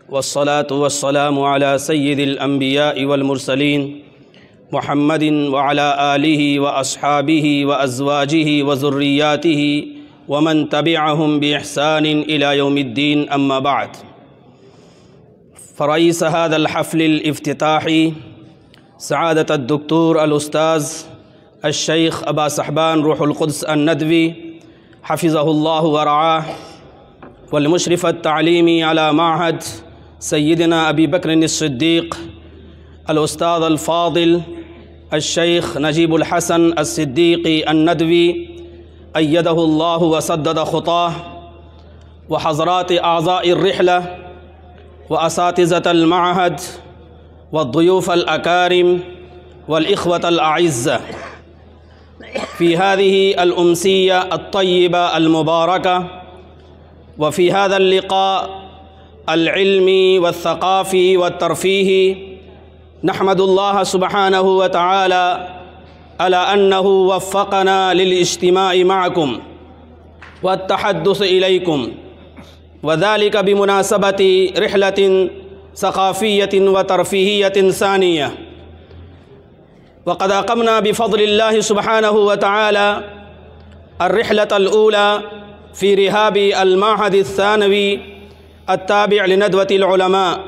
والصلاة والسلام على سيد الأنبياء والمرسلين محمد وعلى آله وأصحابه وأزواجه وذرياته ومن تبعهم بإحسان إلى يوم الدين. أما بعد، فرئيس هذا الحفل الافتتاحي سعادة الدكتور الأستاذ الشيخ أبا سحبان روح القدس الندوي حفظه الله ورعاه، والمشرف التعليمي على معهد سيدنا أبي بكر الصديق الأستاذ الفاضل الشيخ نجيب الحسن الصديقي الندوي أيده الله وسدد خطاه، وحضرات أعضاء الرحلة وأساتذة المعهد والضيوف الأكارم والإخوة الأعزة، في هذه الأمسية الطيبة المباركة وفي هذا اللقاء العلمي والثقافي والترفيهي، نحمد الله سبحانه وتعالى على أنه وفقنا للاجتماع معكم والتحدث إليكم، وذلك بمناسبة رحلة ثقافية وترفيهية ثانية. وقد أقمنا بفضل الله سبحانه وتعالى الرحلة الأولى في رحاب المعهد الثانوي التابع لندوة العلماء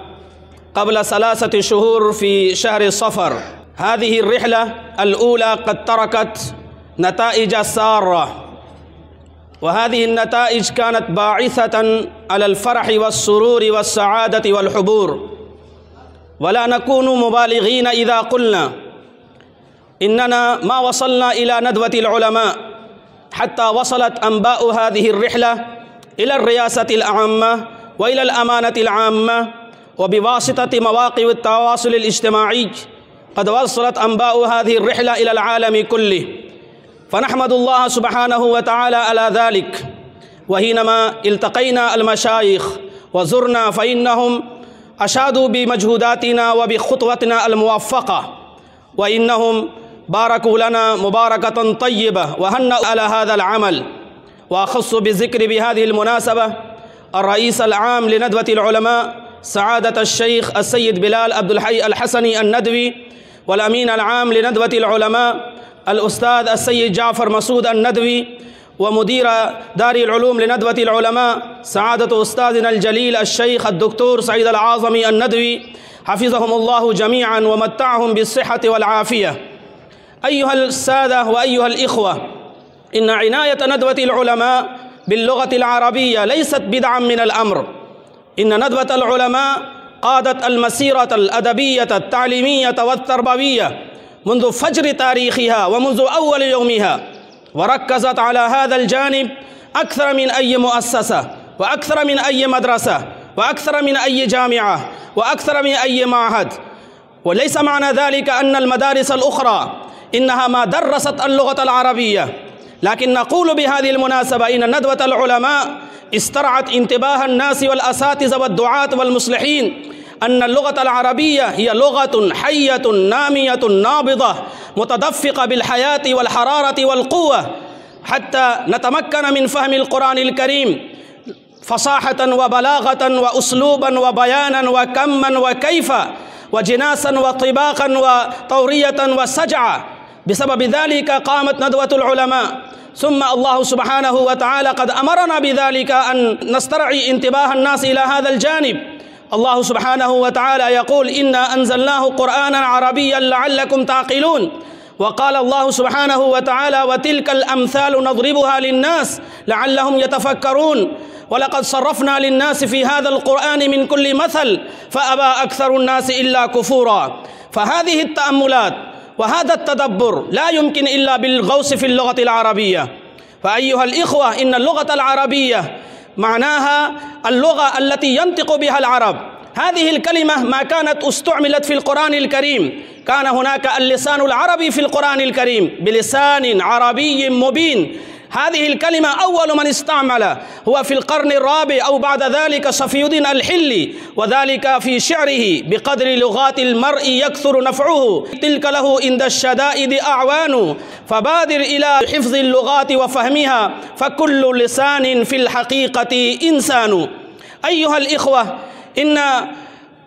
قبل 3 شهور في شهر صفر. هذه الرحلة الأولى قد تركت نتائج سارة، وهذه النتائج كانت باعثة على الفرح والسرور والسعادة والحبور، ولا نكون مبالغين إذا قلنا إننا ما وصلنا إلى ندوة العلماء حتى وصلت أنباء هذه الرحلة إلى الرئاسة العامة وإلى الأمانة العامة، وبواسطة مواقع التواصل الاجتماعي قد وصلت أنباء هذه الرحلة إلى العالم كله، فنحمد الله سبحانه وتعالى على ذلك. وحينما التقينا المشايخ وزرنا فإنهم أشادوا بمجهوداتنا وبخطوتنا الموفقة، وإنهم باركوا لنا مباركة طيبة وهنأوا على هذا العمل. وأخص بالذكر بهذه المناسبة الرئيس العام لندوة العلماء سعادة الشيخ السيد بلال عبد الحي الحسني الندوي، والأمين العام لندوة العلماء الأستاذ السيد جعفر مسعود الندوي، ومدير دار العلوم لندوة العلماء سعادة أستاذنا الجليل الشيخ الدكتور سعيد العاظمي الندوي، حفظهم الله جميعا ومتعهم بالصحة والعافية. أيها السادة وأيها الإخوة، إن عناية ندوة العلماء باللغة العربية ليست بدعا من الأمر. إن ندوة العلماء قادت المسيرة الأدبية التعليمية والتربوية منذ فجر تاريخها ومنذ أول يومها، وركزت على هذا الجانب أكثر من أي مؤسسة وأكثر من أي مدرسة وأكثر من أي جامعة وأكثر من أي معهد. وليس معنى ذلك أن المدارس الأخرى إنها ما درست اللغة العربية، لكن نقول بهذه المناسبة إن ندوة العلماء استرعت انتباه الناس والأساتذة والدعاة والمصلحين أن اللغة العربية هي لغة حية نامية نابضة متدفقة بالحياة والحرارة والقوة، حتى نتمكن من فهم القرآن الكريم فصاحة وبلاغة وأسلوبا وبيانا وكما وكيف وجناسا وطباقا وطورية وسجعة. بسبب ذلك قامت ندوة العلماء، ثم الله سبحانه وتعالى قد أمرنا بذلك أن نسترعي انتباه الناس إلى هذا الجانب. الله سبحانه وتعالى يقول: إنا أنزلناه قرآنا عربيا لعلكم تعقلون. وقال الله سبحانه وتعالى: وتلك الأمثال نضربها للناس لعلهم يتفكرون. ولقد صرفنا للناس في هذا القرآن من كل مثل فأبى أكثر الناس إلا كفورا. فهذه التأملات وهذا التدبر لا يمكن إلا بالغوص في اللغة العربية. فأيها الإخوة، إن اللغة العربية معناها اللغة التي ينطق بها العرب. هذه الكلمة ما كانت استعملت في القرآن الكريم، كان هناك اللسان العربي في القرآن الكريم بلسان عربي مبين. هذه الكلمة أول من استعمل هو في القرن الرابع أو بعد ذلك صفي الدين الحلي، وذلك في شعره: بقدر لغات المرء يكثر نفعه، تلك له عند الشدائد أعوان، فبادر إلى حفظ اللغات وفهمها، فكل لسان في الحقيقة إنسان. أيها الإخوة، إن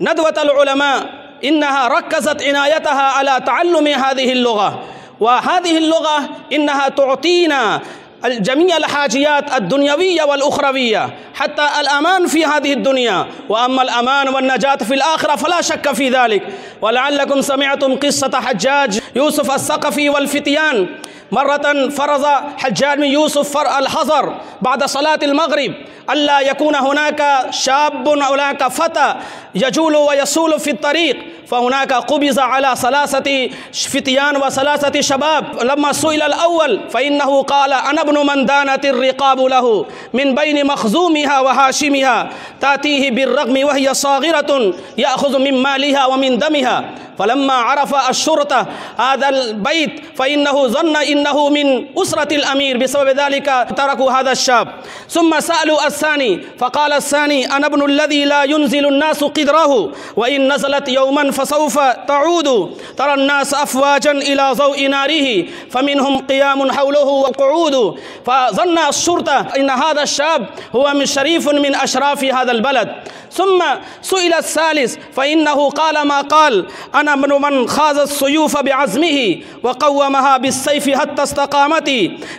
ندوة العلماء إنها ركزت عنايتها على تعلم هذه اللغة، وهذه اللغة إنها تعطينا جميع الحاجيات الدنيوية والأخروية، حتى الأمان في هذه الدنيا، وأما الأمان والنجاة في الآخرة فلا شك في ذلك. ولعلكم سمعتم قصة حجاج يوسف الثقفي والفتيان. مرة فرض حجاج بن يوسف الحظر بعد صلاة المغرب ألا يكون هناك شاب أو هناك فتى يجول ويسول في الطريق، فهناك قبض على 3 فتيان و3 شباب. لما سئل الأول فإنه قال: أنا ابن من دانت الرقاب له من بين مخزومها وهاشمها، تأتيه بالرغم وهي صاغرة يأخذ من مالها ومن دمها. فلما عرف الشرطة هذا البيت فإنه ظن إنه من أسرة الأمير، بسبب ذلك تركوا هذا الشاب. ثم سألوا الثاني فقال الثاني: أنا ابن الذي لا ينزل الناس قدره، وإن نزلت يوما فسوف تعود، ترى الناس أفواجا إلى ضوء ناره فمنهم قيام حوله وقعود. فظن الشرطة إن هذا الشاب هو من شريف من أشراف هذا البلد. ثم سئل الثالث فإنه قال ما قال: أنا من من خاض السيوف بعزمه وقومها بالسيف حتى استقامت،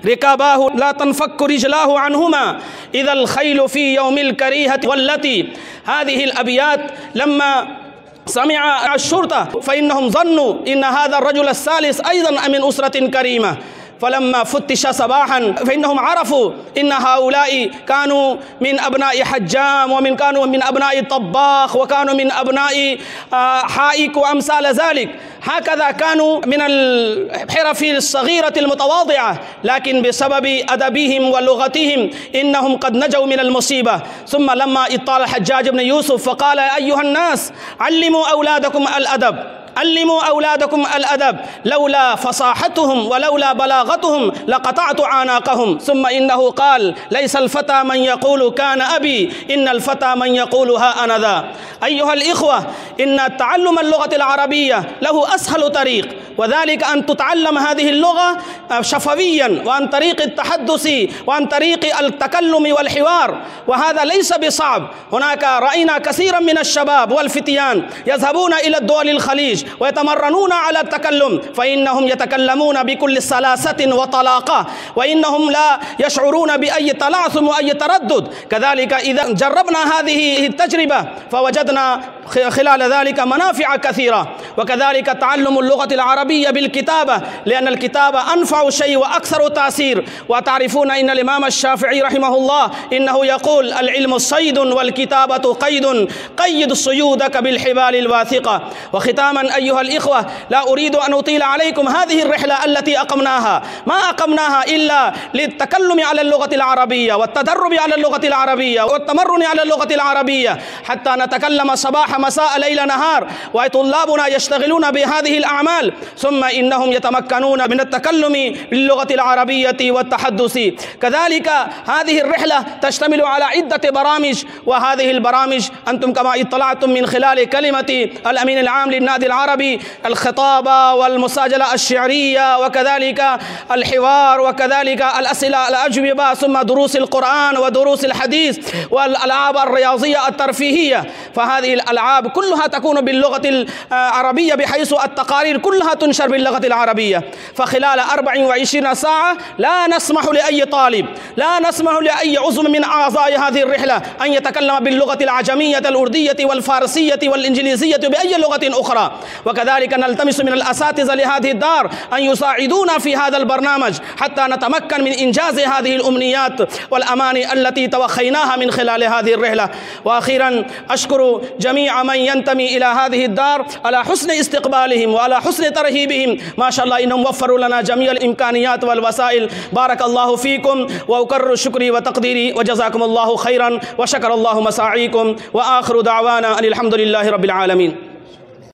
ركاباه لا تنفك رجلاه عنهما، إذا الخيل في يوم الكريهة والتي. هذه الأبيات لما سمع الشرطة فإنهم ظنوا إن هذا الرجل الثالث أيضا من أسرة كريمة، فلما فتش صباحا فإنهم عرفوا إن هؤلاء كانوا من أبناء حجام، ومن كانوا من أبناء طباخ، وكانوا من أبناء حائك وأمثال ذلك. هكذا كانوا من الحرف الصغيرة المتواضعة، لكن بسبب أدبهم ولغتهم إنهم قد نجوا من المصيبة. ثم لما اطلع الحجاج بن يوسف فقال: أيها الناس، علموا أولادكم الأدب، علموا أولادكم الأدب، لولا فصاحتهم ولولا بلاغتهم لقطعت أعناقهم. ثم إنه قال: ليس الفتى من يقول كان أبي، إن الفتى من يقول ها أنا ذا. أيها الإخوة، إن تعلم اللغة العربية له أسهل طريق، وذلك أن تتعلم هذه اللغة شفويا وعن طريق التحدث وعن طريق التكلم والحوار، وهذا ليس بصعب. هناك رأينا كثيرا من الشباب والفتيان يذهبون إلى الدول الخليج ويتمرنون على التكلم، فإنهم يتكلمون بكل سلاسة وطلاقة، وإنهم لا يشعرون بأي تلعثم وأي تردد. كذلك إذا جربنا هذه التجربة فوجدنا خلال ذلك منافع كثيرة. وكذلك تعلم اللغة العربية بالكتابة، لأن الكتابة أنفع شيء وأكثر تأثير. وتعرفون إن الإمام الشافعي رحمه الله إنه يقول: العلم صيد والكتابة قيد، قيد صيودك بالحبال الواثقة. وختاما أيها الإخوة، لا أريد أن أطيل عليكم هذه الرحلة التي أقمناها، ما أقمناها إلا للتكلم على اللغة العربية والتدرب على اللغة العربية والتمرن على اللغة العربية، حتى نتكلم صباح مساء ليل نهار، وطلابنا يشتغلون بهذه الأعمال، ثم إنهم يتمكنون من التكلم باللغة العربية والتحدث. كذلك هذه الرحلة تشتمل على عدة برامج، وهذه البرامج أنتم كما اطلعتم من خلال كلمة الأمين العام للنادي العربي، الخطابة والمساجلة الشعرية، وكذلك الحوار، وكذلك الأسئلة الأجوبة، ثم دروس القرآن ودروس الحديث والألعاب الرياضية الترفيهية. فهذه الألعاب كلها تكون باللغة العربية، بحيث التقارير كلها تنشر باللغة العربية. فخلال 24 ساعة لا نسمح لأي طالب، لا نسمح لأي عضو من أعضاء هذه الرحلة أن يتكلم باللغة العجمية الأردية والفارسية والإنجليزية بأي لغة أخرى. وكذلك نلتمس من الأساتذة لهذه الدار أن يساعدونا في هذا البرنامج حتى نتمكن من إنجاز هذه الأمنيات والأماني التي توخيناها من خلال هذه الرحلة. وأخيرا أشكر جميع من ينتمي إلى هذه الدار على حسن استقبالهم وعلى حسن ترحيبهم. ما شاء الله إنهم وفروا لنا جميع الإمكانيات والوسائل. بارك الله فيكم، وأكرر شكري وتقديري، وجزاكم الله خيرا، وشكر الله مساعيكم، وآخر دعوانا أن الحمد لله رب العالمين.